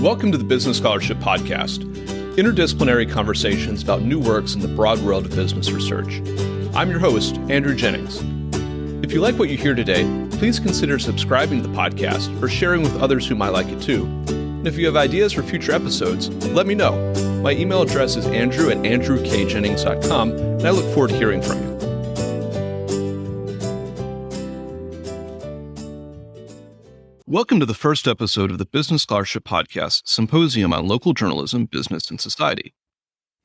Welcome to the Business Scholarship Podcast, interdisciplinary conversations about new works in the broad world of business research. I'm your host, Andrew Jennings. If you like what you hear today, please consider subscribing to the podcast or sharing with others who might like it too. And if you have ideas for future episodes, let me know. My email address is andrew@andrewkjennings.com, and I look forward to hearing from you. Welcome to the first episode of the Business Scholarship Podcast Symposium on Local Journalism, Business, and Society.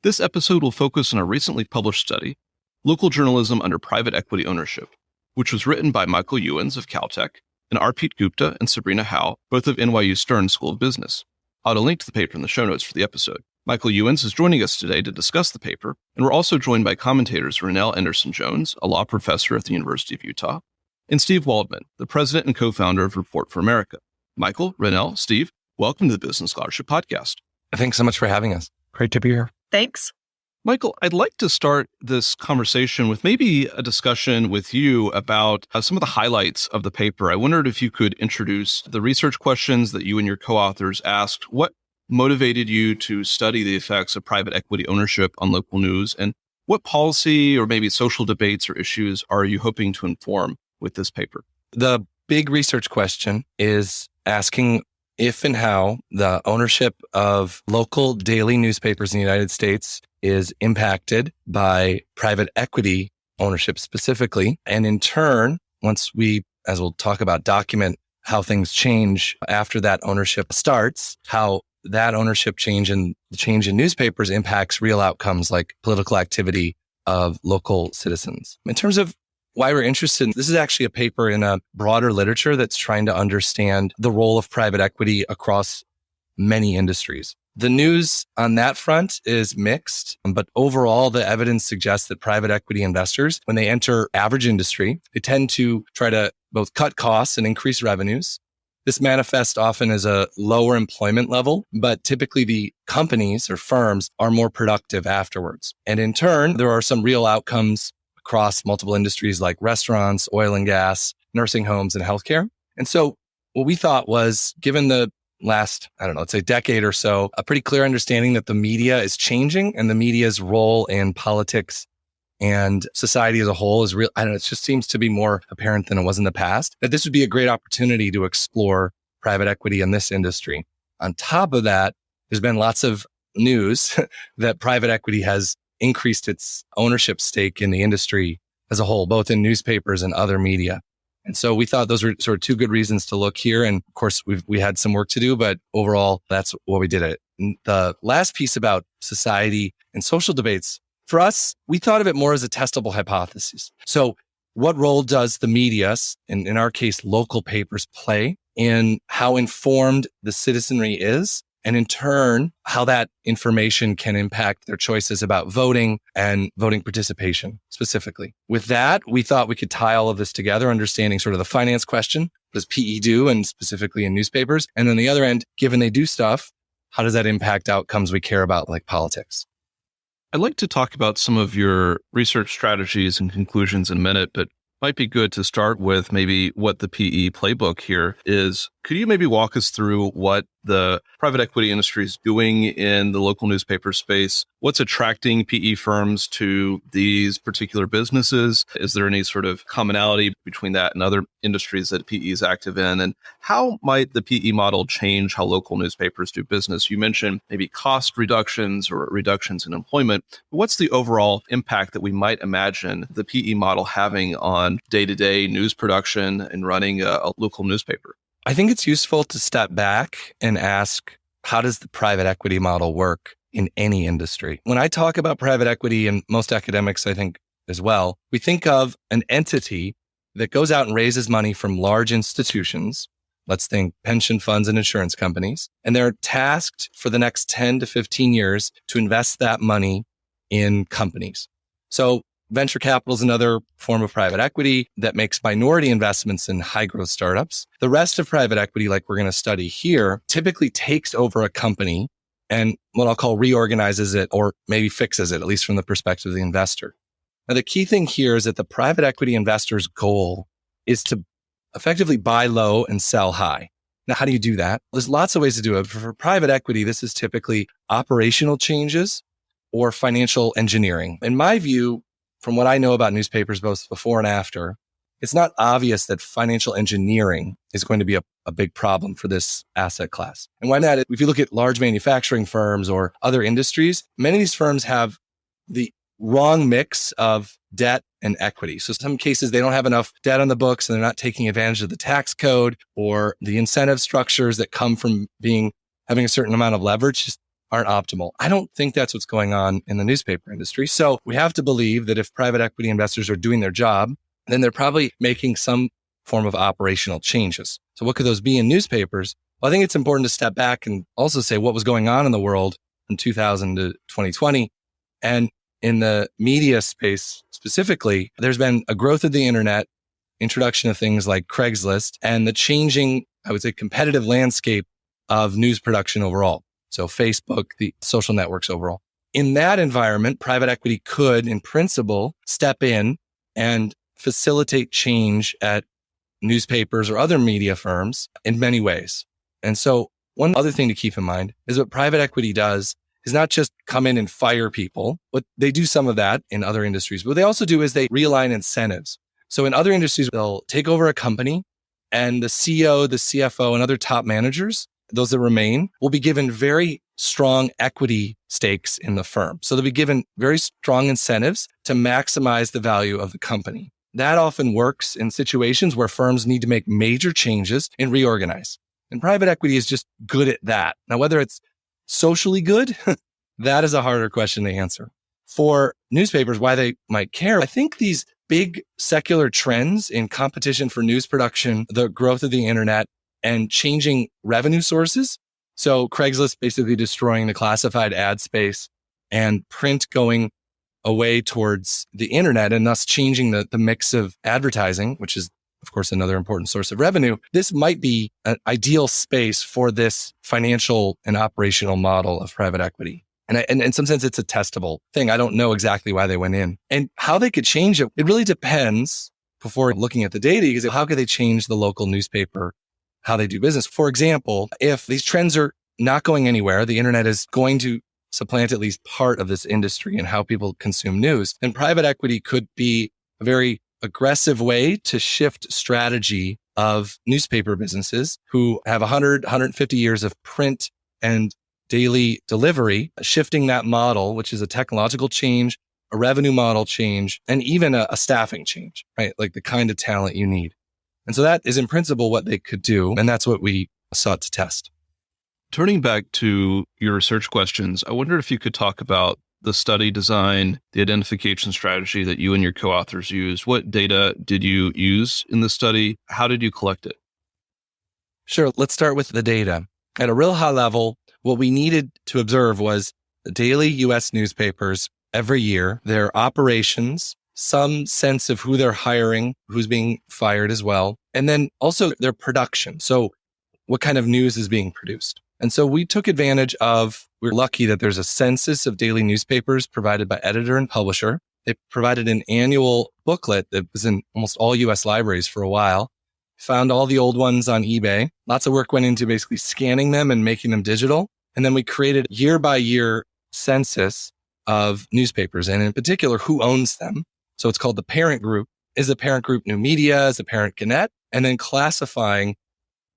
This episode will focus on a recently published study, Local Journalism Under Private Equity Ownership, which was written by Michael Ewens of Caltech and Arpit Gupta and Sabrina Howe, both of NYU Stern School of Business. I'll add a link to the paper in the show notes for the episode. Michael Ewens is joining us today to discuss the paper, and we're also joined by commentators Rennell Anderson-Jones, a law professor at the University of Utah, and Steve Waldman, the president and co-founder of Report for America. Michael, Rennell, Steve, welcome to the Business Scholarship Podcast. Thanks so much for having us. Great to be here. Thanks. Michael, I'd like to start this conversation with maybe a discussion with you about some of the highlights of the paper. I wondered if you could introduce the research questions that you and your co-authors asked. What motivated you to study the effects of private equity ownership on local news? And what policy or maybe social debates or issues are you hoping to inform with this paper? The big research question is asking if and how the ownership of local daily newspapers in the United States is impacted by private equity ownership specifically. And in turn, once we, as we'll talk about, document how things change after that ownership starts, how that ownership change and the change in newspapers impacts real outcomes like political activity of local citizens. In terms of why we're interested, this is actually a paper in a broader literature that's trying to understand the role of private equity across many industries. The news on that front is mixed, but overall, the evidence suggests that private equity investors, when they enter average industry, they tend to try to both cut costs and increase revenues. This manifests often as a lower employment level, but typically the companies or firms are more productive afterwards. And in turn, there are some real outcomes across multiple industries like restaurants, oil and gas, nursing homes, and healthcare. And so what we thought was, given the last, let's say decade or so, a pretty clear understanding that the media is changing and the media's role in politics and society as a whole is real. It just seems to be more apparent than it was in the past, that this would be a great opportunity to explore private equity in this industry. On top of that, there's been lots of news that private equity has increased its ownership stake in the industry as a whole, both in newspapers and other media. And so we thought those were sort of two good reasons to look here. And of course, we had some work to do, but overall, that's what we did. The last piece about society and social debates, for us, we thought of it more as a testable hypothesis. So what role does the media, in our case, local papers, play in how informed the citizenry is? And in turn, how that information can impact their choices about voting and voting participation specifically. With that, we thought we could tie all of this together, understanding sort of the finance question. What does PE do, and specifically in newspapers? And on the other end, given they do stuff, how does that impact outcomes we care about, like politics? I'd like to talk about some of your research strategies and conclusions in a minute, but might be good to start with maybe what the PE playbook here is. Could you maybe walk us through what the private equity industry is doing in the local newspaper space? What's attracting PE firms to these particular businesses? Is there any sort of commonality between that and other industries that PE is active in? And how might the PE model change how local newspapers do business? You mentioned maybe cost reductions or reductions in employment. What's the overall impact that we might imagine the PE model having on day-to-day news production and running a local newspaper? I think it's useful to step back and ask, how does the private equity model work in any industry? When I talk about private equity, and most academics, I think as well, we think of an entity that goes out and raises money from large institutions. Let's think pension funds and insurance companies. And they're tasked for the next 10 to 15 years to invest that money in companies. So venture capital is another form of private equity that makes minority investments in high growth startups. The rest of private equity, like we're going to study here, typically takes over a company and what I'll call reorganizes it or maybe fixes it, at least from the perspective of the investor. Now, the key thing here is that the private equity investor's goal is to effectively buy low and sell high. Now, how do you do that? There's lots of ways to do it. For private equity, this is typically operational changes or financial engineering. In my view, from what I know about newspapers, both before and after, it's not obvious that financial engineering is going to be a big problem for this asset class. And why not? If you look at large manufacturing firms or other industries, many of these firms have the wrong mix of debt and equity. So in some cases, they don't have enough debt on the books and they're not taking advantage of the tax code, or the incentive structures that come from having a certain amount of leverage just aren't optimal. I don't think that's what's going on in the newspaper industry. So we have to believe that if private equity investors are doing their job, then they're probably making some form of operational changes. So what could those be in newspapers? Well, I think it's important to step back and also say what was going on in the world from 2000 to 2020. And in the media space specifically, there's been a growth of the internet, introduction of things like Craigslist, and the changing, I would say, competitive landscape of news production overall. So Facebook, the social networks overall. In that environment, private equity could, in principle, step in and facilitate change at newspapers or other media firms in many ways. And so one other thing to keep in mind is what private equity does is not just come in and fire people, but they do some of that in other industries. But what they also do is they realign incentives. So in other industries, they'll take over a company and the CEO, the CFO, and other top managers, those that remain, will be given very strong equity stakes in the firm. So they'll be given very strong incentives to maximize the value of the company. That often works in situations where firms need to make major changes and reorganize. And private equity is just good at that. Now, whether it's socially good, that is a harder question to answer. For newspapers, why they might care, I think these big secular trends in competition for news production, the growth of the internet, and changing revenue sources. So Craigslist basically destroying the classified ad space and print going away towards the internet and thus changing the mix of advertising, which is, of course, another important source of revenue. This might be an ideal space for this financial and operational model of private equity. And in some sense, it's a testable thing. I don't know exactly why they went in and how they could change it. It really depends before looking at the data, because how could they change the local newspaper, how they do business? For example, if these trends are not going anywhere, the internet is going to supplant at least part of this industry and how people consume news, then private equity could be a very aggressive way to shift strategy of newspaper businesses who have 100, 150 years of print and daily delivery, shifting that model, which is a technological change, a revenue model change, and even a staffing change, right? Like the kind of talent you need. And so that is in principle what they could do. And that's what we sought to test. Turning back to your research questions, I wonder if you could talk about the study design, the identification strategy that you and your co-authors used. What data did you use in the study? How did you collect it? Sure. Let's start with the data. At a real high level, what we needed to observe was the daily U.S. newspapers every year, their operations, some sense of who they're hiring, who's being fired as well, and then also their production. So what kind of news is being produced? And so we took advantage of, we're lucky that there's a census of daily newspapers provided by editor and publisher. They provided an annual booklet that was in almost all U.S. libraries for a while. Found all the old ones on eBay. Lots of work went into basically scanning them and making them digital. And then we created year by year census of newspapers, and in particular, who owns them. So it's called the parent group. Is the parent group New Media? Is the parent Gannett? And then classifying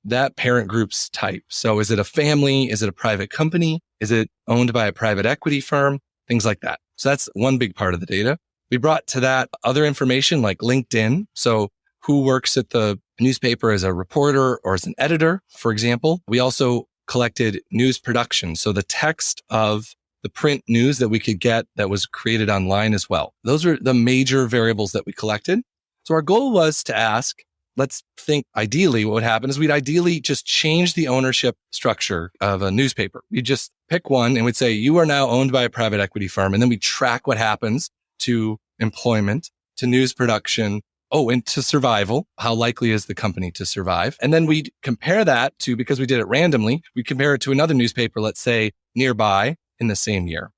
that parent group's type. So is it a family? Is it a private company? Is it owned by a private equity firm? Things like that. So that's one big part of the data. We brought to that other information like LinkedIn. So who works at the newspaper as a reporter or as an editor, for example. We also collected news production. So the text of the print news that we could get that was created online as well. Those are the major variables that we collected. So our goal was to ask, let's think ideally what would happen is we'd ideally just change the ownership structure of a newspaper. We'd just pick one and we'd say, you are now owned by a private equity firm. And then we track what happens to employment, to news production, and to survival. How likely is the company to survive? And then we'd compare that to, because we did it randomly, we compare it to another newspaper, let's say nearby in the same year.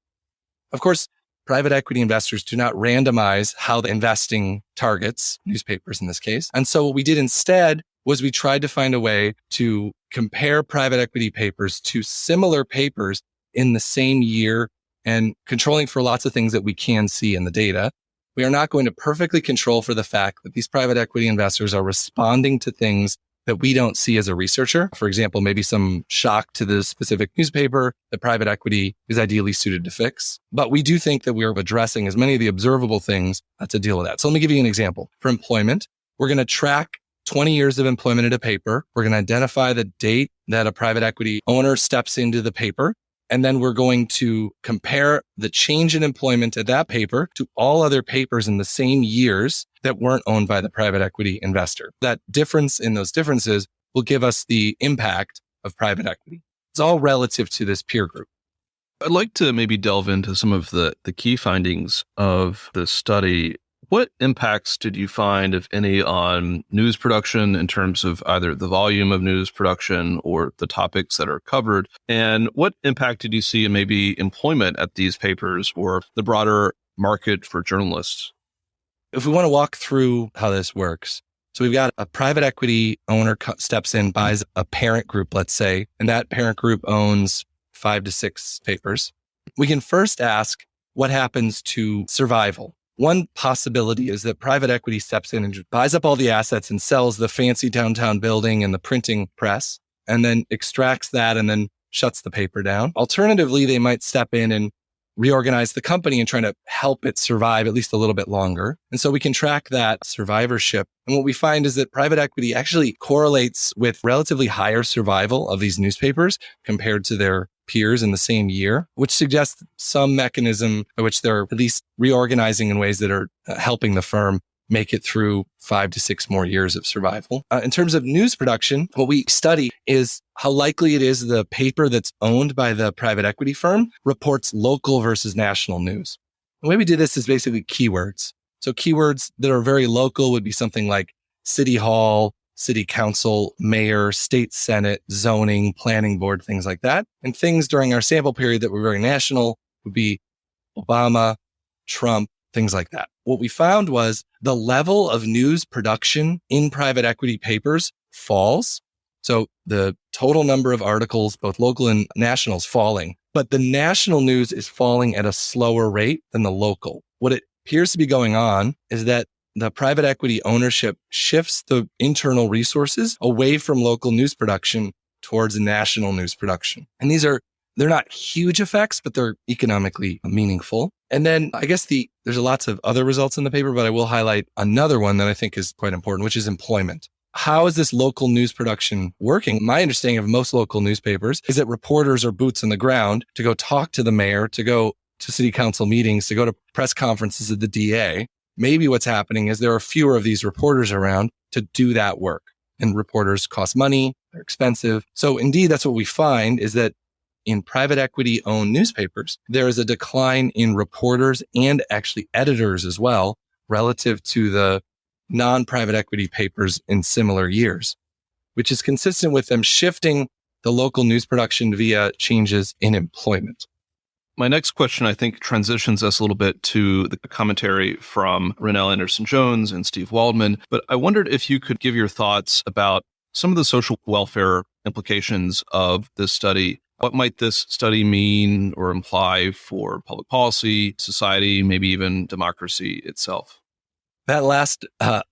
Of course, private equity investors do not randomize how the investing targets newspapers in this case. And so what we did instead was we tried to find a way to compare private equity papers to similar papers in the same year and controlling for lots of things that we can see in the data. We are not going to perfectly control for the fact that these private equity investors are responding to things that we don't see as a researcher. For example, maybe some shock to the specific newspaper that private equity is ideally suited to fix. But we do think that we are addressing as many of the observable things to deal with that. So let me give you an example. For employment, we're going to track 20 years of employment in a paper. We're going to identify the date that a private equity owner steps into the paper. And then we're going to compare the change in employment at that paper to all other papers in the same years that weren't owned by the private equity investor. That difference in those differences will give us the impact of private equity. It's all relative to this peer group. I'd like to maybe delve into some of the key findings of this study. What impacts did you find, if any, on news production in terms of either the volume of news production or the topics that are covered? And what impact did you see in maybe employment at these papers or the broader market for journalists? If we want to walk through how this works, so we've got a private equity owner steps in, buys a parent group, let's say, and that parent group owns 5 to 6 papers. We can first ask what happens to survival. One possibility is that private equity steps in and buys up all the assets and sells the fancy downtown building and the printing press, and then extracts that and then shuts the paper down. Alternatively, they might step in and reorganize the company and try to help it survive at least a little bit longer. And so we can track that survivorship. And what we find is that private equity actually correlates with relatively higher survival of these newspapers compared to their peers in the same year, which suggests some mechanism by which they're at least reorganizing in ways that are helping the firm make it through 5 to 6 more years of survival. In terms of news production, what we study is how likely it is the paper that's owned by the private equity firm reports local versus national news. The way we did this is basically keywords. So keywords that are very local would be something like city hall, city council, mayor, state senate, zoning, planning board, things like that. And things during our sample period that were very national would be Obama, Trump, things like that. What we found was the level of news production in private equity papers falls. So the total number of articles, both local and national, is falling, but the national news is falling at a slower rate than the local. What it appears to be going on is that the private equity ownership shifts the internal resources away from local news production towards national news production. And they're not huge effects, but they're economically meaningful. And then I guess there's lots of other results in the paper, but I will highlight another one that I think is quite important, which is employment. How is this local news production working? My understanding of most local newspapers is that reporters are boots on the ground to go talk to the mayor, to go to city council meetings, to go to press conferences of the DA. Maybe what's happening is there are fewer of these reporters around to do that work. And reporters cost money, they're expensive. So indeed, that's what we find is that in private equity owned newspapers, there is a decline in reporters and actually editors as well, relative to the non-private equity papers in similar years, which is consistent with them shifting the local news production via changes in employment. My next question, I think, transitions us a little bit to the commentary from Rennell Anderson-Jones and Steve Waldman, but I wondered if you could give your thoughts about some of the social welfare implications of this study. What might this study mean or imply for public policy, society, maybe even democracy itself? That last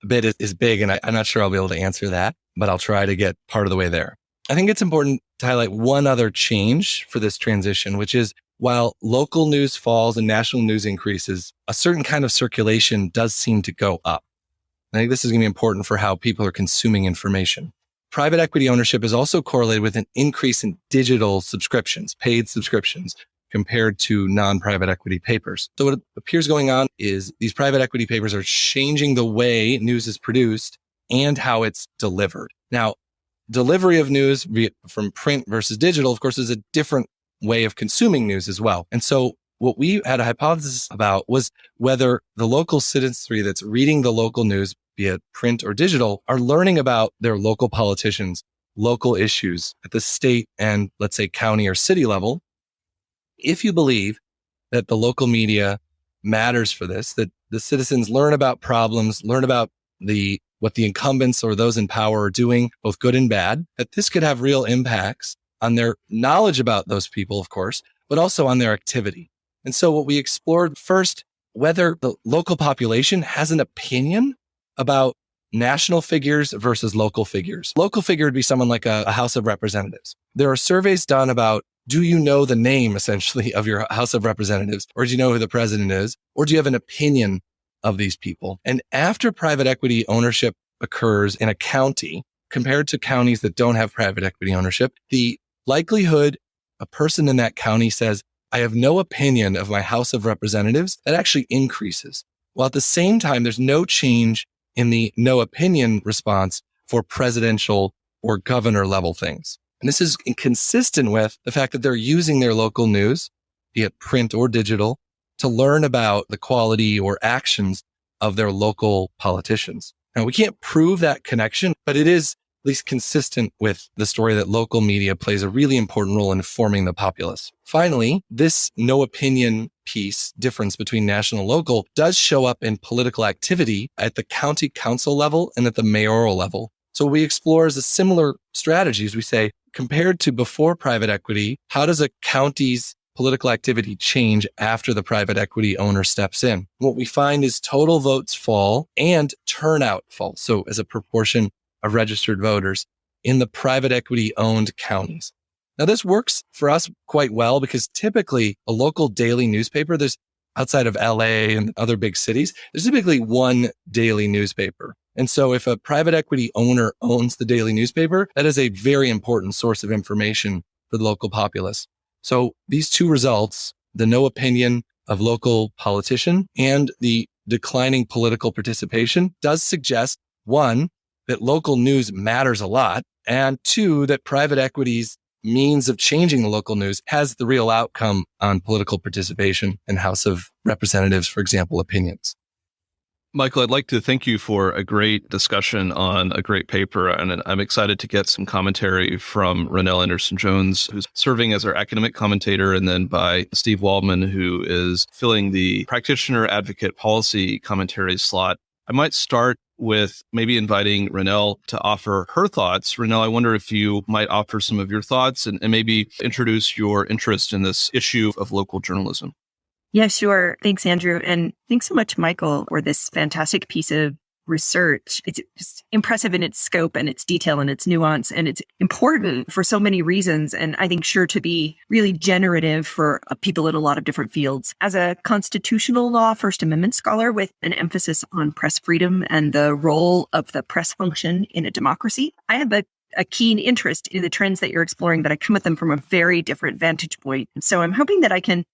bit is big, and I'm not sure I'll be able to answer that, but I'll try to get part of the way there. I think it's important to highlight one other change for this transition, which is while local news falls and national news increases, a certain kind of circulation does seem to go up. I think this is going to be important for how people are consuming information. Private equity ownership is also correlated with an increase in digital subscriptions, paid subscriptions, compared to non-private equity papers. So what appears going on is these private equity papers are changing the way news is produced and how it's delivered. Now, delivery of news from print versus digital, of course, is a different way of consuming news as well. And so what we had a hypothesis about was whether the local citizenry that's reading the local news, be it print or digital, are learning about their local politicians, local issues at the state and, let's say, county or city level. If you believe that the local media matters for this, that the citizens learn about problems, learn about what the incumbents or those in power are doing, both good and bad, that this could have real impacts on their knowledge about those people, of course, but also on their activity. And so what we explored first, whether the local population has an opinion about national figures versus local figures. Local figure would be someone like a House of Representatives. There are surveys done about, do you know the name essentially of your House of Representatives? Or do you know who the president is? Or do you have an opinion of these people? And after private equity ownership occurs in a county, compared to counties that don't have private equity ownership, the likelihood a person in that county says, I have no opinion of my House of Representatives, that actually increases. While at the same time, there's no change in the no opinion response for presidential or governor level things. And this is consistent with the fact that they're using their local news, be it print or digital, to learn about the quality or actions of their local politicians. Now, we can't prove that connection, but it is at least consistent with the story that local media plays a really important role in informing the populace. Finally, this no opinion piece difference between national and local does show up in political activity at the county council level and at the mayoral level. So we explore as a similar strategies. We say, compared to before private equity, how does a county's political activity change after the private equity owner steps in? What we find is total votes fall and turnout falls. So as a proportion of registered voters in the private equity owned counties. Now, this works for us quite well because typically a local daily newspaper, there's outside of LA and other big cities, there's typically one daily newspaper. And so if a private equity owner owns the daily newspaper, that is a very important source of information for the local populace. So these two results, the no opinion of local politician and the declining political participation, does suggest, one, that local news matters a lot, and two, that private equity's means of changing the local news has the real outcome on political participation and House of Representatives, for example, opinions. Michael, I'd like to thank you for a great discussion on a great paper, and I'm excited to get some commentary from Ronnell Anderson-Jones, who's serving as our academic commentator, and then by Steve Waldman, who is filling the practitioner advocate policy commentary slot. I might start with maybe inviting Ronnell to offer her thoughts. Ronnell, I wonder if you might offer some of your thoughts and maybe introduce your interest in this issue of local journalism. Yeah, sure. Thanks, Andrew. And thanks so much, Michael, for this fantastic piece of research. It's just impressive in its scope and its detail and its nuance. And it's important for so many reasons. And I think sure to be really generative for people in a lot of different fields. As a constitutional law First Amendment scholar with an emphasis on press freedom and the role of the press function in a democracy, I have a keen interest in the trends that you're exploring, but I come at them from a very different vantage point. So I'm hoping that I can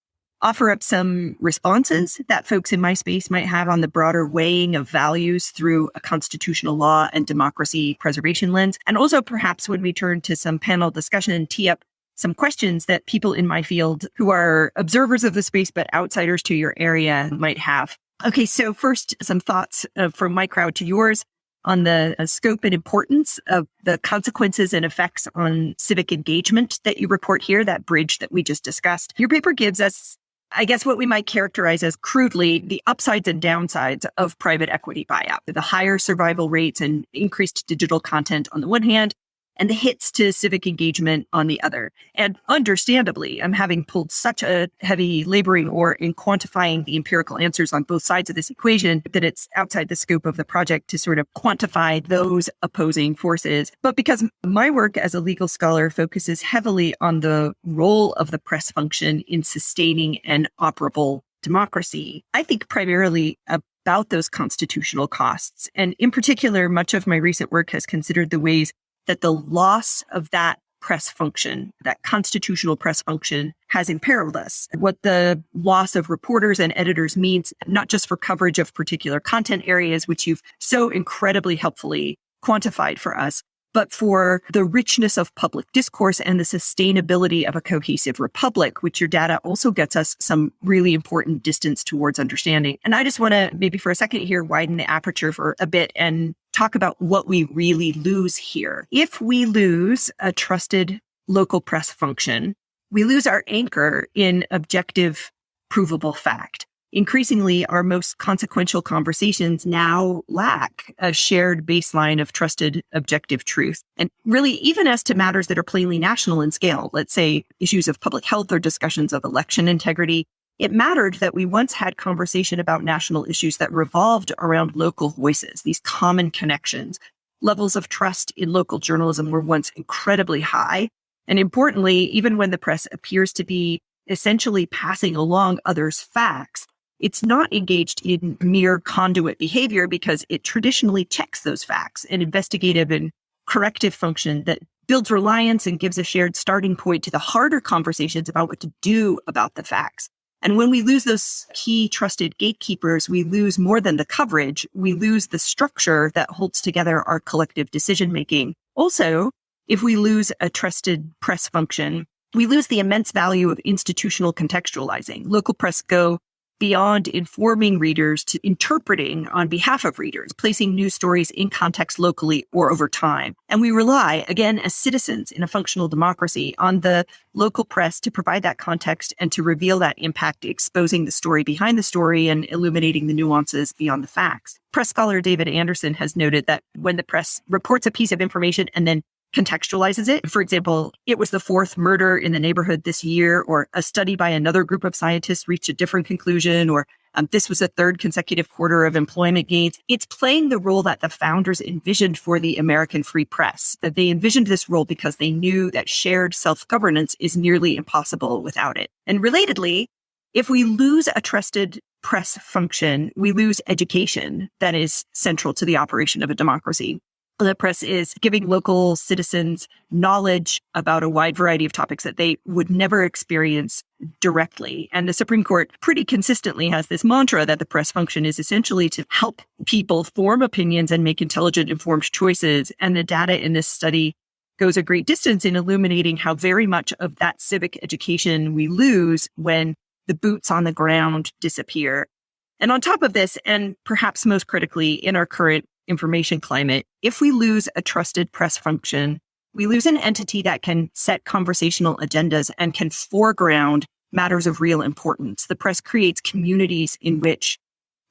offer up some responses that folks in my space might have on the broader weighing of values through a constitutional law and democracy preservation lens. And also perhaps when we turn to some panel discussion and tee up some questions that people in my field who are observers of the space but outsiders to your area might have. Okay, so first, some thoughts from my crowd to yours on the scope and importance of the consequences and effects on civic engagement that you report here, that bridge that we just discussed. Your paper gives us, I guess, what we might characterize as crudely the upsides and downsides of private equity buyout, the higher survival rates and increased digital content on the one hand, and the hits to civic engagement on the other. And understandably, I'm having pulled such a heavy laboring oar in quantifying the empirical answers on both sides of this equation that it's outside the scope of the project to sort of quantify those opposing forces. But because my work as a legal scholar focuses heavily on the role of the press function in sustaining an operable democracy, I think primarily about those constitutional costs. And in particular, much of my recent work has considered the ways that the loss of that press function, that constitutional press function, has imperiled us. What the loss of reporters and editors means, not just for coverage of particular content areas, which you've so incredibly helpfully quantified for us, but for the richness of public discourse and the sustainability of a cohesive republic, which your data also gets us some really important distance towards understanding. And I just want to maybe for a second here widen the aperture for a bit and talk about what we really lose here. If we lose a trusted local press function, we lose our anchor in objective, provable fact. increasingly, our most consequential conversations now lack a shared baseline of trusted objective truth. And really, even as to matters that are plainly national in scale, let's say issues of public health or discussions of election integrity, it mattered that we once had conversation about national issues that revolved around local voices, these common connections. Levels of trust in local journalism were once incredibly high. And importantly, even when the press appears to be essentially passing along others' facts, it's not engaged in mere conduit behavior because it traditionally checks those facts, an investigative and corrective function that builds reliance and gives a shared starting point to the harder conversations about what to do about the facts. And when we lose those key trusted gatekeepers, we lose more than the coverage. We lose the structure that holds together our collective decision-making. Also, if we lose a trusted press function, we lose the immense value of institutional contextualizing. Local press go beyond informing readers to interpreting on behalf of readers, placing news stories in context locally or over time. And we rely, again, as citizens in a functional democracy, on the local press to provide that context and to reveal that impact, exposing the story behind the story and illuminating the nuances beyond the facts. Press scholar David Anderson has noted that when the press reports a piece of information and then contextualizes it. For example, it was the fourth murder in the neighborhood this year, or a study by another group of scientists reached a different conclusion, or this was a third consecutive quarter of employment gains. It's playing the role that the founders envisioned for the American free press, that they envisioned this role because they knew that shared self-governance is nearly impossible without it. And relatedly, if we lose a trusted press function, we lose education that is central to the operation of a democracy. The press is giving local citizens knowledge about a wide variety of topics that they would never experience directly. And the Supreme Court pretty consistently has this mantra that the press function is essentially to help people form opinions and make intelligent, informed choices. And the data in this study goes a great distance in illuminating how very much of that civic education we lose when the boots on the ground disappear. And on top of this, and perhaps most critically in our current information climate, if we lose a trusted press function, we lose an entity that can set conversational agendas and can foreground matters of real importance. The press creates communities in which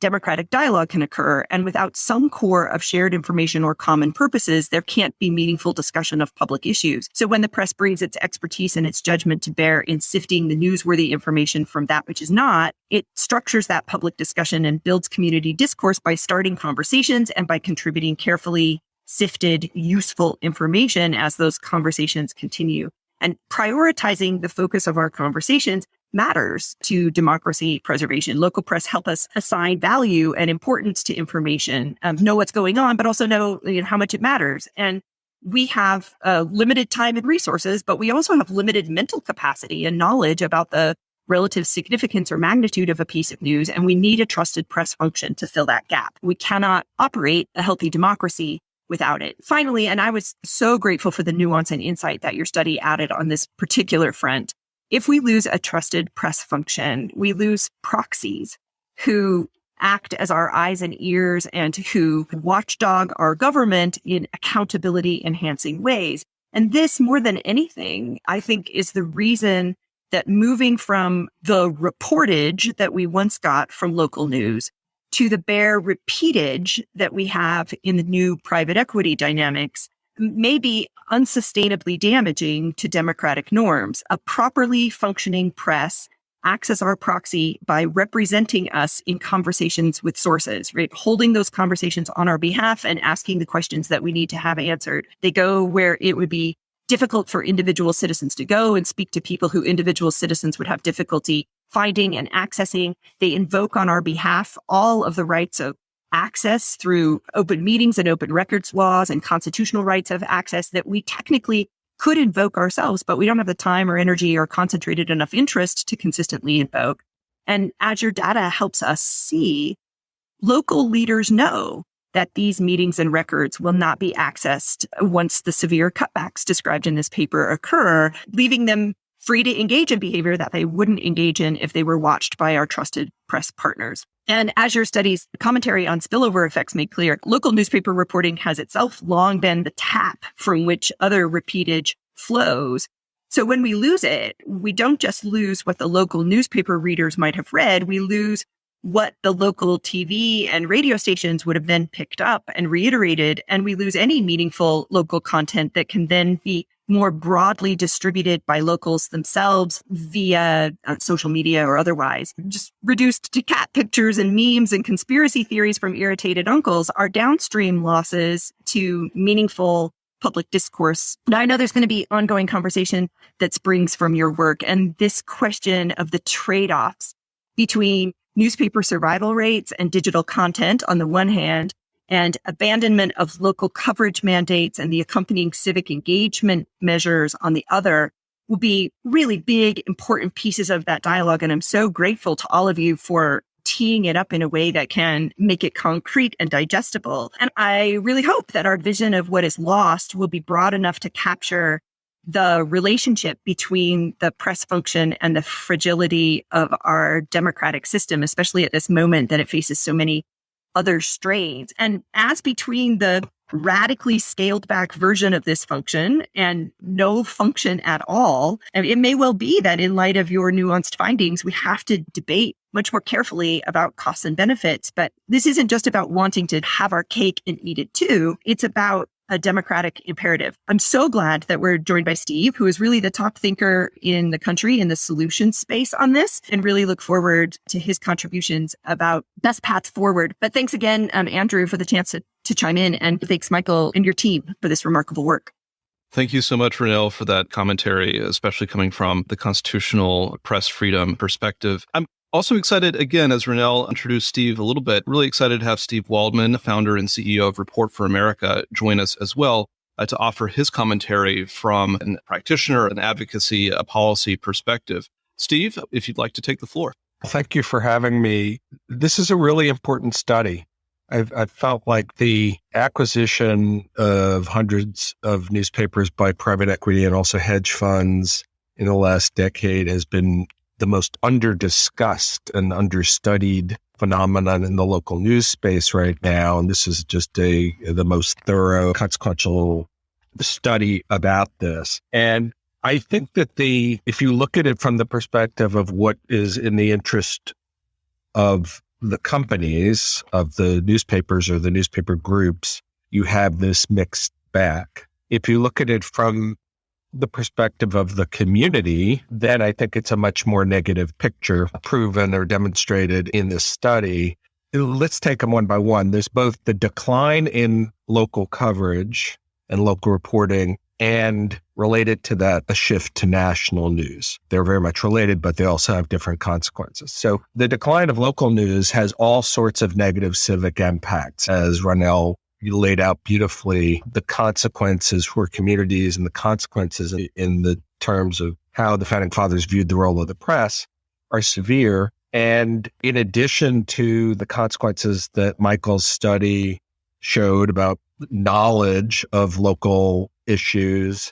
democratic dialogue can occur, and without some core of shared information or common purposes, there can't be meaningful discussion of public issues. So when the press brings its expertise and its judgment to bear in sifting the newsworthy information from that which is not, it structures that public discussion and builds community discourse by starting conversations and by contributing carefully sifted, useful information as those conversations continue. And prioritizing the focus of our conversations matters to democracy preservation. Local press help us assign value and importance to information, know what's going on, but also know, how much it matters. And we have limited time and resources, but we also have limited mental capacity and knowledge about the relative significance or magnitude of a piece of news. And we need a trusted press function to fill that gap. We cannot operate a healthy democracy without it. Finally, and I was so grateful for the nuance and insight that your study added on this particular front. If we lose a trusted press function, we lose proxies who act as our eyes and ears and who watchdog our government in accountability enhancing ways. And this, more than anything, I think is the reason that moving from the reportage that we once got from local news to the bare repeatage that we have in the new private equity dynamics may be unsustainably damaging to democratic norms. A properly functioning press acts as our proxy by representing us in conversations with sources, right? Holding those conversations on our behalf and asking the questions that we need to have answered. They go where it would be difficult for individual citizens to go and speak to people who individual citizens would have difficulty finding and accessing. They invoke on our behalf all of the rights of access through open meetings and open records laws and constitutional rights of access that we technically could invoke ourselves, but we don't have the time or energy or concentrated enough interest to consistently invoke. And as your data helps us see, local leaders know that these meetings and records will not be accessed once the severe cutbacks described in this paper occur, leaving them free to engage in behavior that they wouldn't engage in if they were watched by our trusted press partners. And as your study's commentary on spillover effects made clear, local newspaper reporting has itself long been the tap from which other repeatage flows. So when we lose it, we don't just lose what the local newspaper readers might have read, we lose what the local TV and radio stations would have then picked up and reiterated, and we lose any meaningful local content that can then be more broadly distributed by locals themselves via social media or otherwise. Just reduced to cat pictures and memes and conspiracy theories from irritated uncles are downstream losses to meaningful public discourse. Now, I know there's going to be ongoing conversation that springs from your work, and this question of the trade-offs between newspaper survival rates and digital content on the one hand, and abandonment of local coverage mandates and the accompanying civic engagement measures on the other will be really big, important pieces of that dialogue. And I'm so grateful to all of you for teeing it up in a way that can make it concrete and digestible. And I really hope that our vision of what is lost will be broad enough to capture the relationship between the press function and the fragility of our democratic system, especially at this moment that it faces so many other strains. And as between the radically scaled back version of this function and no function at all, and it may well be that in light of your nuanced findings, we have to debate much more carefully about costs and benefits. But this isn't just about wanting to have our cake and eat it too. It's about a democratic imperative. I'm so glad that we're joined by Steve, who is really the top thinker in the country in the solution space on this, and really look forward to his contributions about best paths forward. But thanks again, Andrew, for the chance to chime in. And thanks, Michael, and your team for this remarkable work. Thank you so much, Ronelle, for that commentary, especially coming from the constitutional press freedom perspective. I'm also excited, again, as Ronelle introduced Steve a little bit, really excited to have Steve Waldman, founder and CEO of Report for America, join us as well to offer his commentary from a practitioner, an advocacy, a policy perspective. Steve, if you'd like to take the floor. Thank you for having me. This is a really important study. I've felt like the acquisition of hundreds of newspapers by private equity and also hedge funds in the last decade has been the most under-discussed and understudied phenomenon in the local news space right now. And this is just the most thorough, consequential study about this. And I think that if you look at it from the perspective of what is in the interest of the companies, of the newspapers or the newspaper groups, you have this mixed bag. If you look at it from the perspective of the community, then I think it's a much more negative picture proven or demonstrated in this study. Let's take them one by one. There's both the decline in local coverage and local reporting, and related to that, a shift to national news. They're very much related, but they also have different consequences. So the decline of local news has all sorts of negative civic impacts, as Ronelle laid out beautifully, the consequences for communities and the consequences in the terms of how the founding fathers viewed the role of the press are severe. And in addition to the consequences that Michael's study showed about knowledge of local issues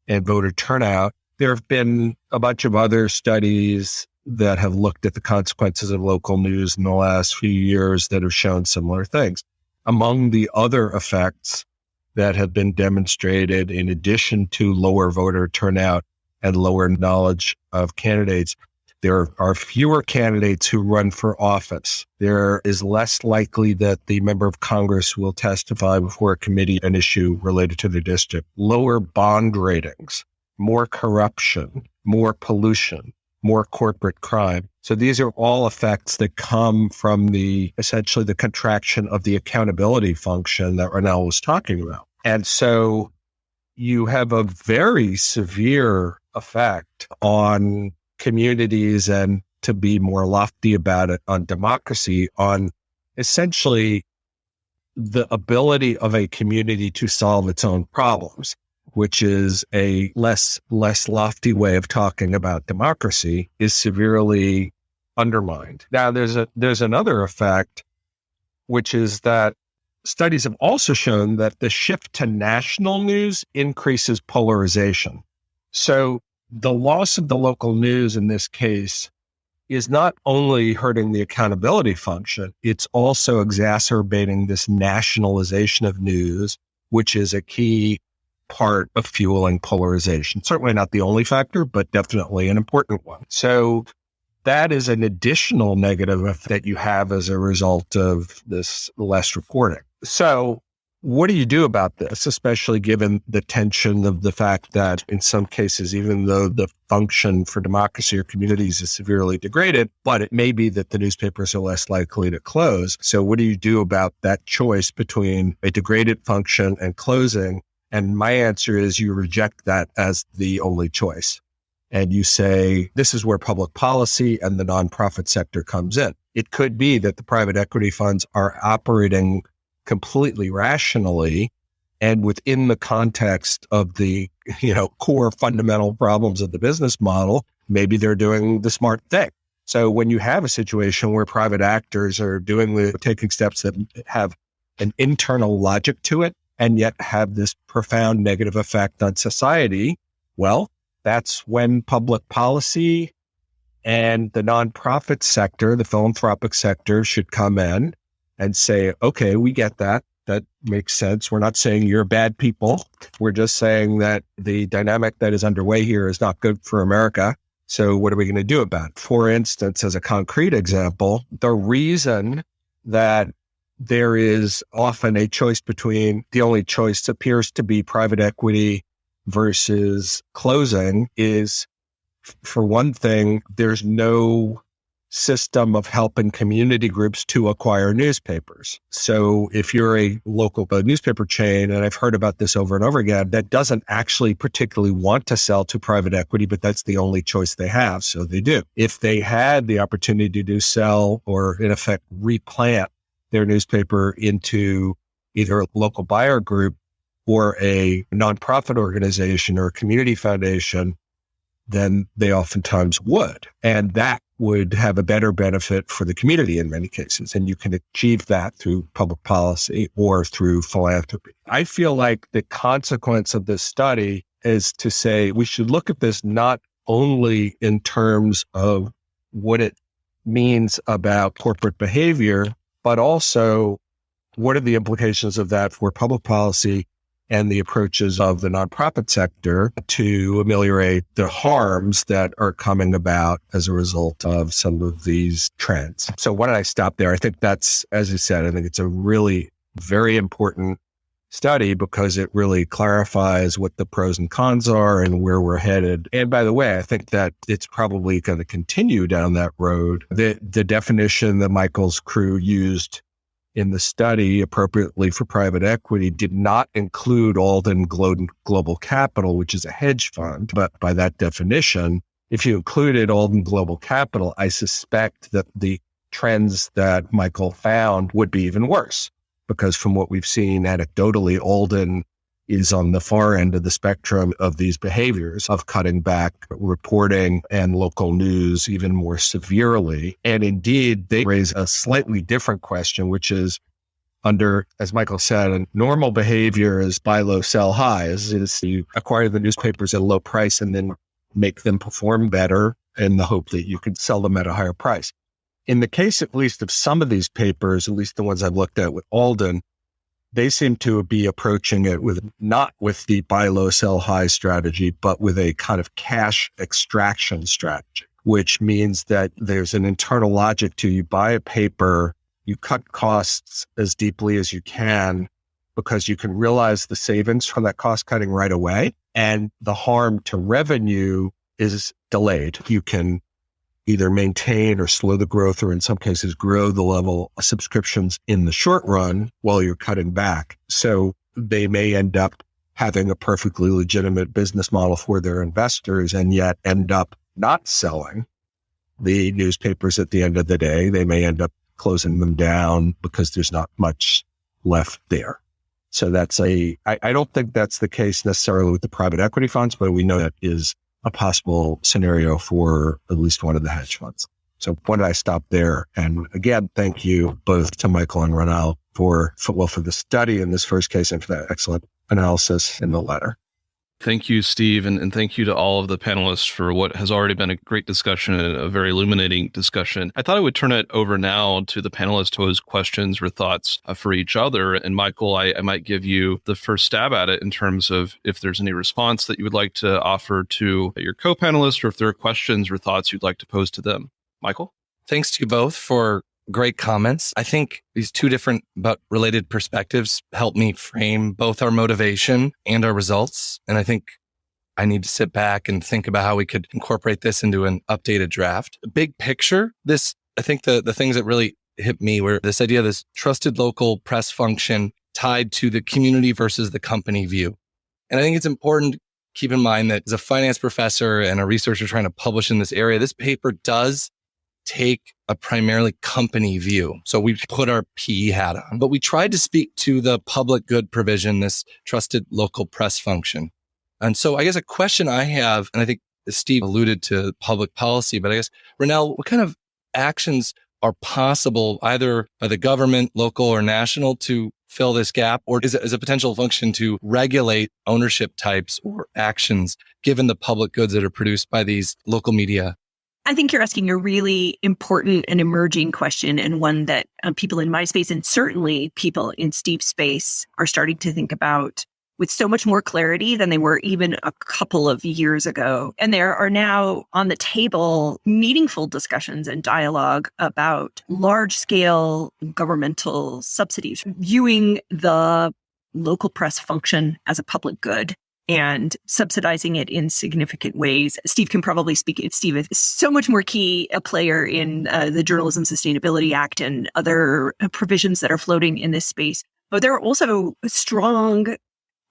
and voter turnout, there have been a bunch of other studies that have looked at the consequences of local news in the last few years that have shown similar things. Among the other effects that have been demonstrated, in addition to lower voter turnout and lower knowledge of candidates, there are fewer candidates who run for office. There is less likely that the member of Congress will testify before a committee on an issue related to their district. Lower bond ratings, more corruption, more pollution, more corporate crime. So these are all effects that come from essentially the contraction of the accountability function that Ronelle was talking about. And so you have a very severe effect on communities, and to be more lofty about it, on democracy, on essentially the ability of a community to solve its own problems, which is a less lofty way of talking about democracy, is severely undermined. Now, there's another effect, which is that studies have also shown that the shift to national news increases polarization. So the loss of the local news in this case is not only hurting the accountability function, it's also exacerbating this nationalization of news, which is a key part of fueling polarization. Certainly not the only factor, but definitely an important one. So that is an additional negative effect that you have as a result of this less reporting. So what do you do about this, especially given the tension of the fact that in some cases, even though the function for democracy or communities is severely degraded, but it may be that the newspapers are less likely to close. So what do you do about that choice between a degraded function and closing? And my answer is you reject that as the only choice. And you say, this is where public policy and the nonprofit sector comes in. It could be that the private equity funds are operating completely rationally and within the context of the, core fundamental problems of the business model, maybe they're doing the smart thing. So when you have a situation where private actors are taking steps that have an internal logic to it and yet have this profound negative effect on society, well, that's when public policy and the nonprofit sector, the philanthropic sector, should come in and say, okay, we get that. That makes sense. We're not saying you're bad people. We're just saying that the dynamic that is underway here is not good for America. So what are we going to do about it? For instance, as a concrete example, the reason that there is often a choice between the only choice appears to be private equity versus closing is, for one thing, there's no system of helping community groups to acquire newspapers. So if you're a local newspaper chain, and I've heard about this over and over again, that doesn't actually particularly want to sell to private equity, but that's the only choice they have. So they do. If they had the opportunity to sell or in effect replant their newspaper into either a local buyer group or a nonprofit organization or a community foundation, then they oftentimes would. And that would have a better benefit for the community in many cases. And you can achieve that through public policy or through philanthropy. I feel like the consequence of this study is to say we should look at this not only in terms of what it means about corporate behavior, but also what are the implications of that for public policy and the approaches of the nonprofit sector to ameliorate the harms that are coming about as a result of some of these trends. So why don't I stop there? I think that's, as you said, I think it's a really very important study because it really clarifies what the pros and cons are and where we're headed. And by the way, I think that it's probably going to continue down that road. The definition that Michael's crew used in the study appropriately for private equity did not include Alden Global Capital, which is a hedge fund. But by that definition, if you included Alden Global Capital, I suspect that the trends that Michael found would be even worse. Because from what we've seen anecdotally, Alden is on the far end of the spectrum of these behaviors of cutting back reporting and local news even more severely. And indeed, they raise a slightly different question, which is under, as Michael said, normal behavior is buy low, sell high. Is you acquire the newspapers at a low price and then make them perform better in the hope that you can sell them at a higher price. In the case, at least, of some of these papers, at least the ones I've looked at with Alden, they seem to be approaching it not with the buy low, sell high strategy, but with a kind of cash extraction strategy, which means that there's an internal logic to you buy a paper, you cut costs as deeply as you can because you can realize the savings from that cost cutting right away. And the harm to revenue is delayed. You can either maintain or slow the growth, or in some cases grow the level of subscriptions in the short run while you're cutting back. So they may end up having a perfectly legitimate business model for their investors and yet end up not selling the newspapers at the end of the day. They may end up closing them down because there's not much left there. So I don't think that's the case necessarily with the private equity funds, but we know that is a possible scenario for at least one of the hedge funds. So why don't I stop there? And again, thank you both to Michael and Ronald for the study in this first case and for that excellent analysis in the letter. Thank you, Steve, and thank you to all of the panelists for what has already been a great discussion and a very illuminating discussion. I thought I would turn it over now to the panelists to pose questions or thoughts for each other. And Michael, I might give you the first stab at it in terms of if there's any response that you would like to offer to your co-panelists or if there are questions or thoughts you'd like to pose to them. Michael? Thanks to you both for great comments. I think these two different but related perspectives help me frame both our motivation and our results. And I think I need to sit back and think about how we could incorporate this into an updated draft. Big picture, I think the things that really hit me were this idea of this trusted local press function tied to the community versus the company view. And I think it's important to keep in mind that as a finance professor and a researcher trying to publish in this area, this paper does take a primarily company view. So we put our PE hat on, but we tried to speak to the public good provision, this trusted local press function. And so I guess a question I have, and I think Steve alluded to public policy, but I guess, Ronell, what kind of actions are possible either by the government, local or national to fill this gap? Or is it as a potential function to regulate ownership types or actions given the public goods that are produced by these local media? I think you're asking a really important and emerging question, and one that people in my space and certainly people in Steve's space are starting to think about with so much more clarity than they were even a couple of years ago. And there are now on the table meaningful discussions and dialogue about large-scale governmental subsidies, viewing the local press function as a public good and subsidizing it in significant ways. Steve can probably speak. Steve is so much more key a player in the Journalism Sustainability Act and other provisions that are floating in this space. But there are also strong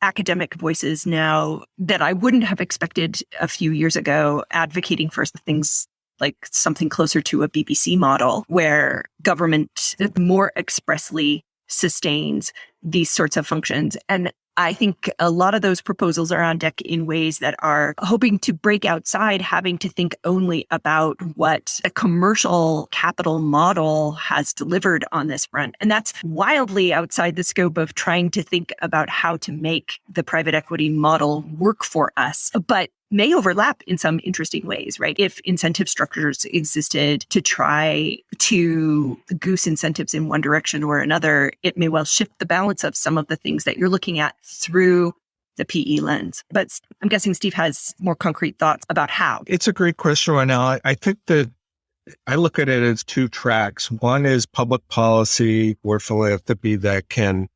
academic voices now that I wouldn't have expected a few years ago advocating for things like something closer to a BBC model where government more expressly sustains these sorts of functions. And I think a lot of those proposals are on deck in ways that are hoping to break outside having to think only about what a commercial capital model has delivered on this front. And that's wildly outside the scope of trying to think about how to make the private equity model work for us, but may overlap in some interesting ways, right? If incentive structures existed to try to goose incentives in one direction or another, it may well shift the balance of some of the things that you're looking at through the PE lens. But I'm guessing Steve has more concrete thoughts about how. It's a great question right now. I think that I look at it as two tracks. One is public policy or philanthropy that can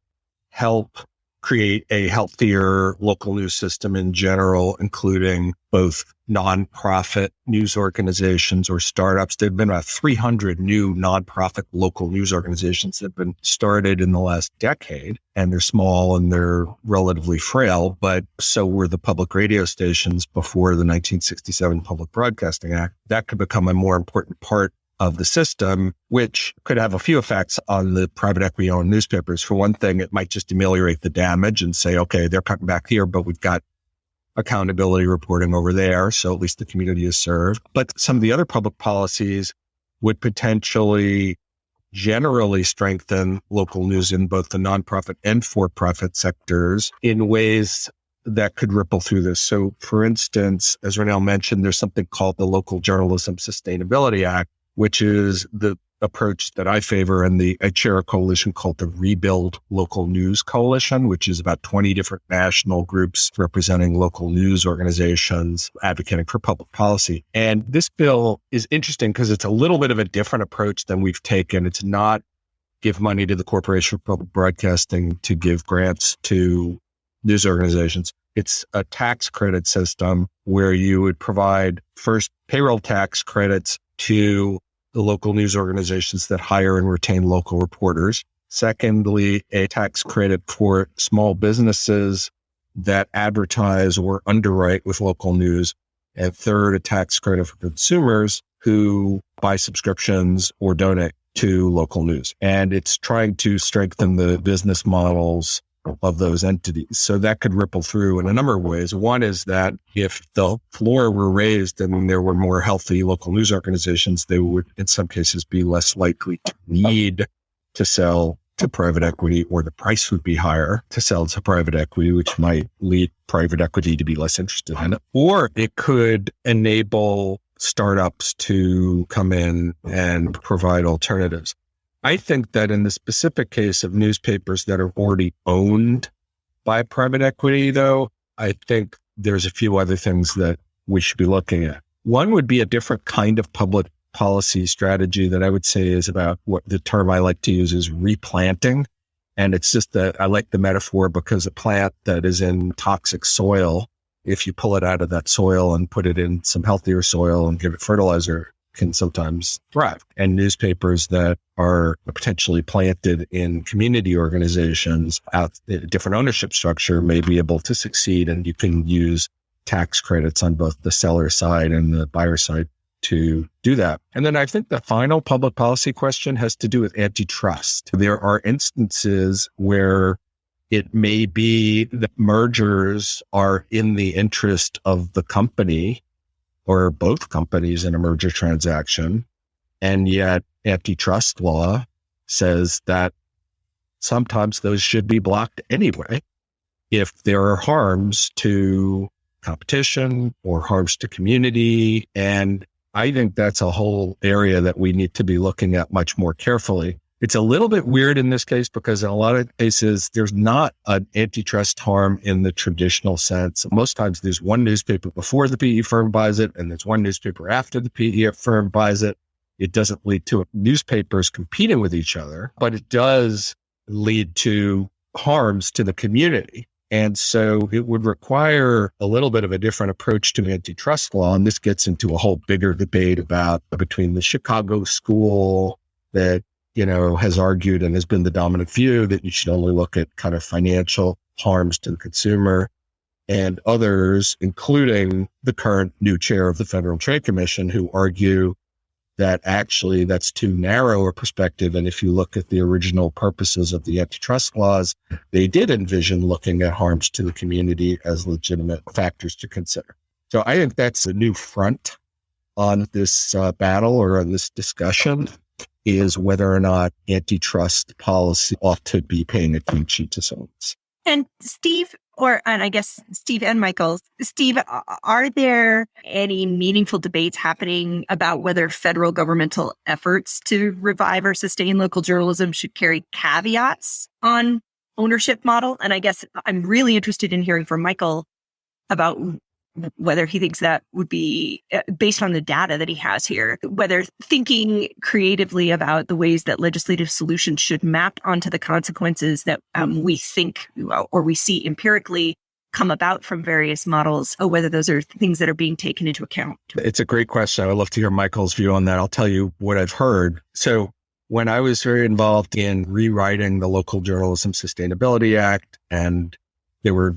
help create a healthier local news system in general, including both nonprofit news organizations or startups. There have been about 300 new nonprofit local news organizations that have been started in the last decade, and they're small and they're relatively frail, but so were the public radio stations before the 1967 Public Broadcasting Act. That could become a more important part of the system, which could have a few effects on the private equity owned newspapers. For one thing, it might just ameliorate the damage and say, okay, they're cutting back here, but we've got accountability reporting over there. So at least the community is served. But some of the other public policies would potentially generally strengthen local news in both the nonprofit and for-profit sectors in ways that could ripple through this. So for instance, as Ronell mentioned, there's something called the Local Journalism Sustainability Act, which is the approach that I favor. And I chair a coalition called the Rebuild Local News Coalition, which is about 20 different national groups representing local news organizations advocating for public policy. And this bill is interesting because it's a little bit of a different approach than we've taken. It's not give money to the Corporation for Public Broadcasting to give grants to news organizations. It's a tax credit system where you would provide first payroll tax credits to the local news organizations that hire and retain local reporters. Secondly, a tax credit for small businesses that advertise or underwrite with local news. And third, a tax credit for consumers who buy subscriptions or donate to local news. And it's trying to strengthen the business models of those entities. So that could ripple through in a number of ways. One is that if the floor were raised and there were more healthy local news organizations, they would, in some cases, be less likely to need to sell to private equity, or the price would be higher to sell to private equity, which might lead private equity to be less interested in it. Or it could enable startups to come in and provide alternatives. I think that in the specific case of newspapers that are already owned by private equity, though, I think there's a few other things that we should be looking at. One would be a different kind of public policy strategy that I would say is about what the term I like to use is replanting. And it's just that I like the metaphor because a plant that is in toxic soil, if you pull it out of that soil and put it in some healthier soil and give it fertilizer, can sometimes thrive. And newspapers that are potentially planted in community organizations out a different ownership structure may be able to succeed. And you can use tax credits on both the seller side and the buyer side to do that. And then I think the final public policy question has to do with antitrust. There are instances where it may be that mergers are in the interest of the company or both companies in a merger transaction. And yet antitrust law says that sometimes those should be blocked anyway if there are harms to competition or harms to community. And I think that's a whole area that we need to be looking at much more carefully. It's a little bit weird in this case because in a lot of cases, there's not an antitrust harm in the traditional sense. Most times there's one newspaper before the PE firm buys it, and there's one newspaper after the PE firm buys it. It doesn't lead to newspapers competing with each other, but it does lead to harms to the community. And so it would require a little bit of a different approach to antitrust law. And this gets into a whole bigger debate about between the Chicago school that has argued and has been the dominant view that you should only look at kind of financial harms to the consumer, and others, including the current new chair of the Federal Trade Commission, who argue that actually that's too narrow a perspective. And if you look at the original purposes of the antitrust laws, they did envision looking at harms to the community as legitimate factors to consider. So I think that's a new front on this battle or on this discussion, is whether or not antitrust policy ought to be paying attention to some of this. And Steve, and I guess Steve and Michael, Steve, are there any meaningful debates happening about whether federal governmental efforts to revive or sustain local journalism should carry caveats on ownership model? And I guess I'm really interested in hearing from Michael about whether he thinks that would be, based on the data that he has here, whether thinking creatively about the ways that legislative solutions should map onto the consequences that we think or we see empirically come about from various models, or whether those are things that are being taken into account. It's a great question. I would love to hear Michael's view on that. I'll tell you what I've heard. So when I was very involved in rewriting the Local Journalism Sustainability Act, and there were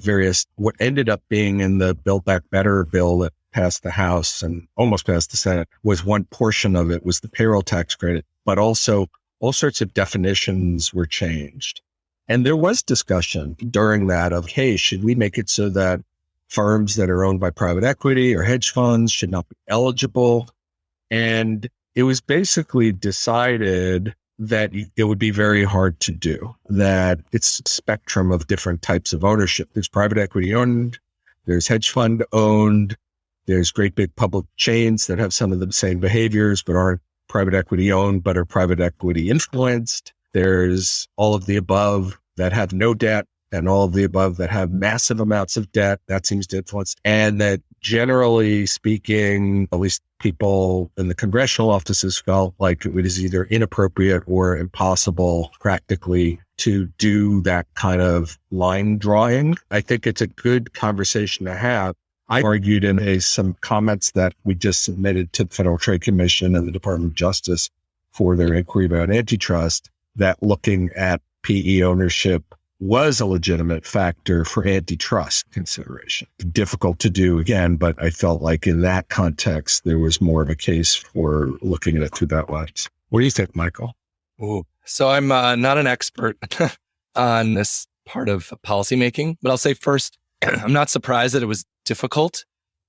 what ended up being in the Build Back Better bill that passed the House and almost passed the Senate, was one portion of it was the payroll tax credit, but also all sorts of definitions were changed. And there was discussion during that of, hey, should we make it so that firms that are owned by private equity or hedge funds should not be eligible? And it was basically decided that it would be very hard to do, that it's a spectrum of different types of ownership. There's private equity owned, there's hedge fund owned, there's great big public chains that have some of the same behaviors, but aren't private equity owned, but are private equity influenced. There's all of the above that have no debt, and all of the above that have massive amounts of debt. That seems to influence. And that generally speaking, at least people in the congressional offices felt like it was either inappropriate or impossible practically to do that kind of line drawing. I think it's a good conversation to have. I argued in some comments that we just submitted to the Federal Trade Commission and the Department of Justice for their inquiry about antitrust, that looking at PE ownership was a legitimate factor for antitrust consideration. Difficult to do again, but I felt like in that context, there was more of a case for looking at it through that lens. What do you think, Michael? Ooh. So I'm not an expert on this part of policymaking, but I'll say first, I'm not surprised that it was difficult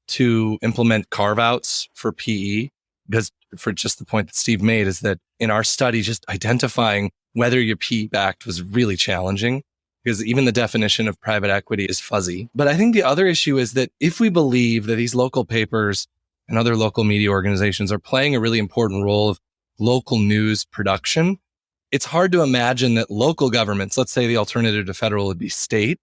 to implement carve-outs for PE, because for just the point that Steve made is that in our study, just identifying whether you're PE-backed was really challenging, because even the definition of private equity is fuzzy. But I think the other issue is that if we believe that these local papers and other local media organizations are playing a really important role of local news production, it's hard to imagine that local governments, let's say the alternative to federal would be state,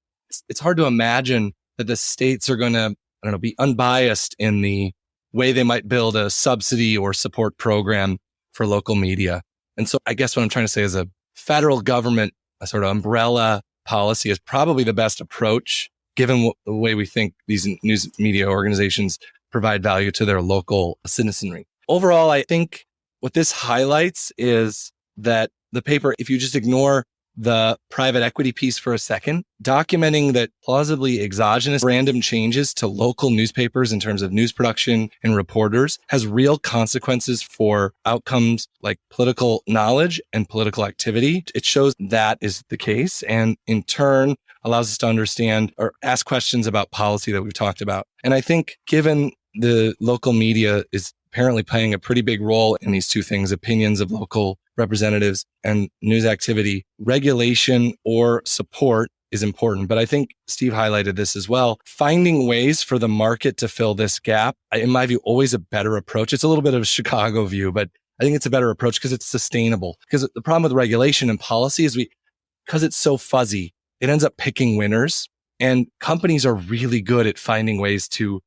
it's hard to imagine that the states are going to, be unbiased in the way they might build a subsidy or support program for local media. And so I guess what I'm trying to say is a federal government, a sort of umbrella policy is probably the best approach, given the way we think these news media organizations provide value to their local citizenry. Overall, I think what this highlights is that the paper, if you just ignore the private equity piece for a second, documenting that plausibly exogenous random changes to local newspapers in terms of news production and reporters has real consequences for outcomes like political knowledge and political activity. It shows that is the case, and in turn allows us to understand or ask questions about policy that we've talked about. And I think given the local media is apparently playing a pretty big role in these two things, opinions of local representatives and news activity, regulation or support is important. But I think Steve highlighted this as well. Finding ways for the market to fill this gap, in my view, always a better approach. It's a little bit of a Chicago view, but I think it's a better approach because it's sustainable. Because the problem with regulation and policy is because it's so fuzzy, it ends up picking winners. And companies are really good at finding ways to,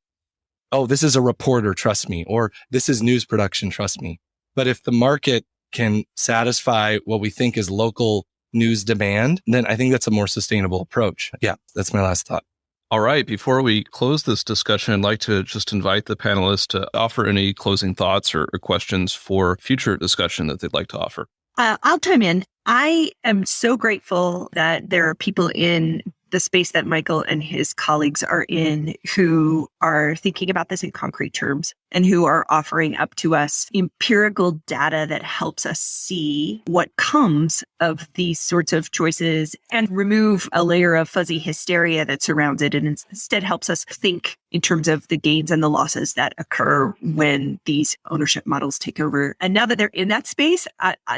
oh, this is a reporter, trust me, or this is news production, trust me. But if the market can satisfy what we think is local news demand, then I think that's a more sustainable approach. Yeah, that's my last thought. All right. Before we close this discussion, I'd like to just invite the panelists to offer any closing thoughts or questions for future discussion that they'd like to offer. I'll chime in. I am so grateful that there are people in the space that Michael and his colleagues are in who are thinking about this in concrete terms and who are offering up to us empirical data that helps us see what comes of these sorts of choices and remove a layer of fuzzy hysteria that surrounds it and instead helps us think in terms of the gains and the losses that occur when these ownership models take over. And now that they're in that space,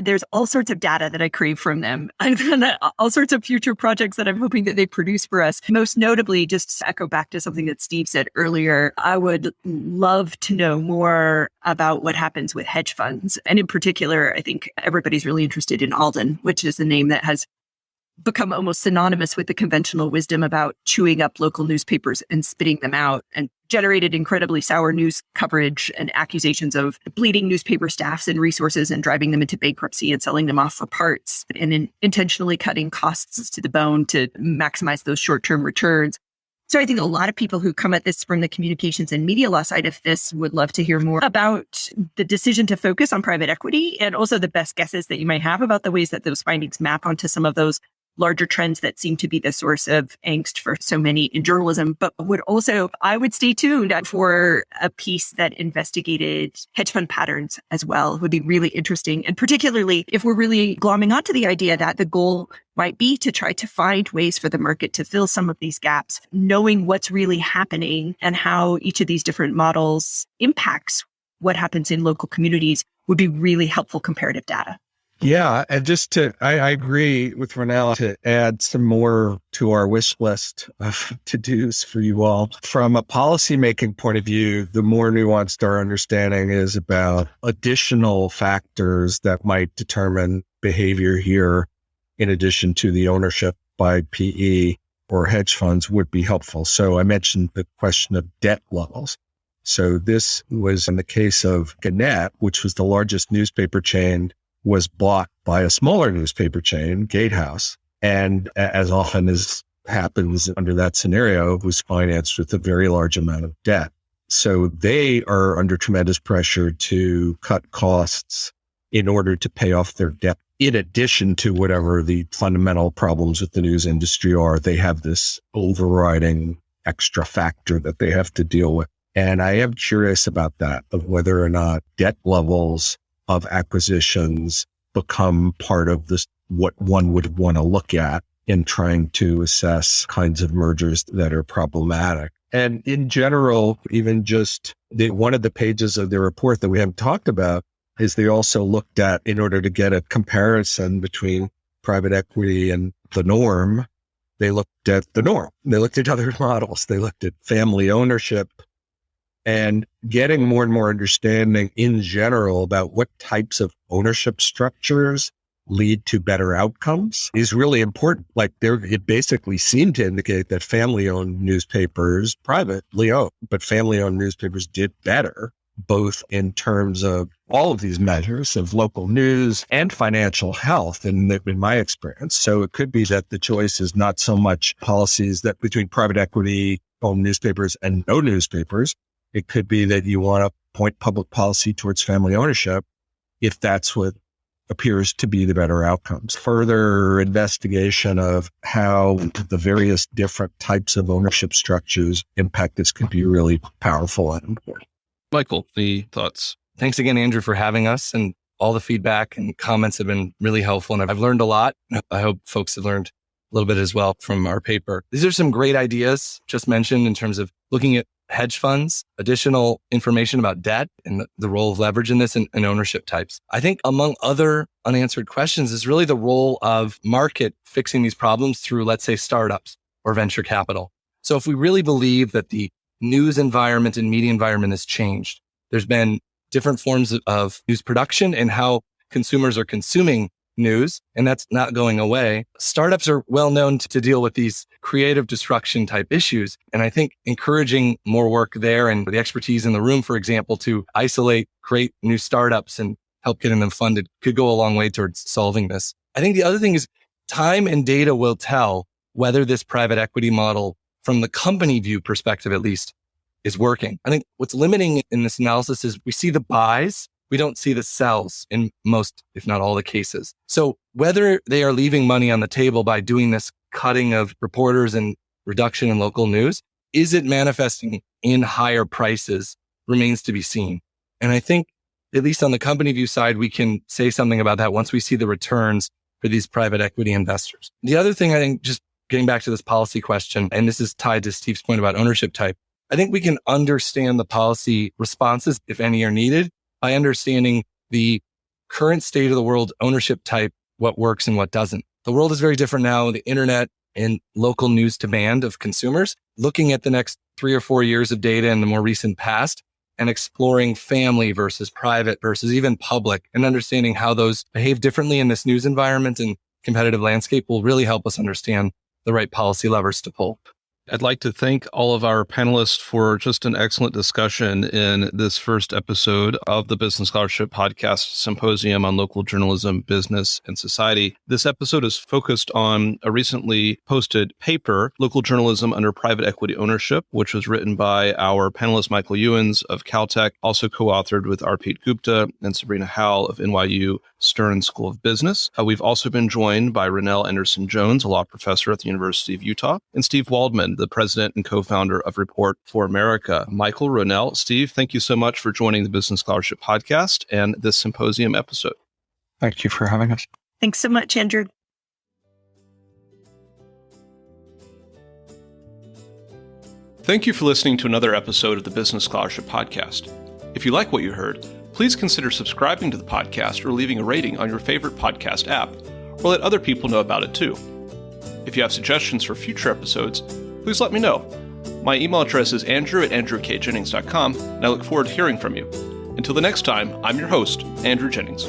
there's all sorts of data that I crave from them and all sorts of future projects that I'm hoping that they produce for us. Most notably, just to echo back to something that Steve said earlier, I would love to know more about what happens with hedge funds. And in particular, I think everybody's really interested in Alden, which is a name that has become almost synonymous with the conventional wisdom about chewing up local newspapers and spitting them out, and generated incredibly sour news coverage and accusations of bleeding newspaper staffs and resources and driving them into bankruptcy and selling them off for parts and intentionally cutting costs to the bone to maximize those short-term returns. So I think a lot of people who come at this from the communications and media law side of this would love to hear more about the decision to focus on private equity and also the best guesses that you might have about the ways that those findings map onto some of those larger trends that seem to be the source of angst for so many in journalism. But I would stay tuned for a piece that investigated hedge fund patterns as well. It would be really interesting. And particularly if we're really glomming onto the idea that the goal might be to try to find ways for the market to fill some of these gaps, knowing what's really happening and how each of these different models impacts what happens in local communities would be really helpful comparative data. Yeah, and I agree with Ronella to add some more to our wish list of to-dos for you all. From a policymaking point of view, the more nuanced our understanding is about additional factors that might determine behavior here, in addition to the ownership by PE or hedge funds, would be helpful. So I mentioned the question of debt levels. So this was in the case of Gannett, which was the largest newspaper chain, was bought by a smaller newspaper chain, Gatehouse, and as often as happens under that scenario, was financed with a very large amount of debt. So they are under tremendous pressure to cut costs in order to pay off their debt. In addition to whatever the fundamental problems with the news industry are, they have this overriding extra factor that they have to deal with. And I am curious about that, of whether or not debt levels of acquisitions become part of this, what one would want to look at in trying to assess kinds of mergers that are problematic. And in general, even just one of the pages of the report that we haven't talked about is they also looked at, in order to get a comparison between private equity and the norm, they looked at the norm. They looked at other models. They looked at family ownership, and getting more and more understanding in general about what types of ownership structures lead to better outcomes is really important. Like it basically seemed to indicate that family-owned newspapers, privately owned, but family-owned newspapers did better, both in terms of all of these measures of local news and financial health in my experience. So it could be that the choice is not so much policies that between private equity owned newspapers and no newspapers. It could be that you want to point public policy towards family ownership if that's what appears to be the better outcomes. Further investigation of how the various different types of ownership structures impact this could be really powerful and important. Michael, the thoughts? Thanks again, Andrew, for having us. And all the feedback and comments have been really helpful. And I've learned a lot. I hope folks have learned a little bit as well from our paper. These are some great ideas just mentioned in terms of looking at hedge funds, additional information about debt and the role of leverage in this and ownership types. I think among other unanswered questions is really the role of market fixing these problems through, let's say, startups or venture capital. So if we really believe that the news environment and media environment has changed, there's been different forms of news production and how consumers are consuming news, and that's not going away. Startups are well known to deal with these creative destruction type issues. And I think encouraging more work there and the expertise in the room, for example, to isolate, create new startups and help getting them funded could go a long way towards solving this. I think the other thing is time and data will tell whether this private equity model, from the company view perspective at least, is working. I think what's limiting in this analysis is we see the buys, we don't see the sells in most, if not all the cases. So whether they are leaving money on the table by doing this cutting of reporters and reduction in local news, is it manifesting in higher prices remains to be seen. And I think, at least on the company view side, we can say something about that once we see the returns for these private equity investors. The other thing I think, just getting back to this policy question, and this is tied to Steve's point about ownership type, I think we can understand the policy responses, if any are needed, by understanding the current state of the world ownership type, what works and what doesn't. The world is very different now, the internet and local news demand of consumers, looking at the next 3 or 4 years of data in the more recent past and exploring family versus private versus even public and understanding how those behave differently in this news environment and competitive landscape will really help us understand the right policy levers to pull. I'd like to thank all of our panelists for just an excellent discussion in this first episode of the Business Scholarship Podcast Symposium on Local Journalism, Business, and Society. This episode is focused on a recently posted paper, Local Journalism Under Private Equity Ownership, which was written by our panelist Michael Ewens of Caltech, also co-authored with Arpit Gupta and Sabrina Howell of NYU Stern School of Business. We've also been joined by Rennell Anderson-Jones, a law professor at the University of Utah, and Steve Waldman, the president and co-founder of Report for America. Michael, Rennell, Steve, thank you so much for joining the Business Scholarship Podcast and this symposium episode. Thank you for having us. Thanks so much, Andrew. Thank you for listening to another episode of the Business Scholarship Podcast. If you like what you heard, please consider subscribing to the podcast or leaving a rating on your favorite podcast app, or let other people know about it too. If you have suggestions for future episodes, please let me know. My email address is andrew@andrewkjennings.com, and I look forward to hearing from you. Until the next time, I'm your host, Andrew Jennings.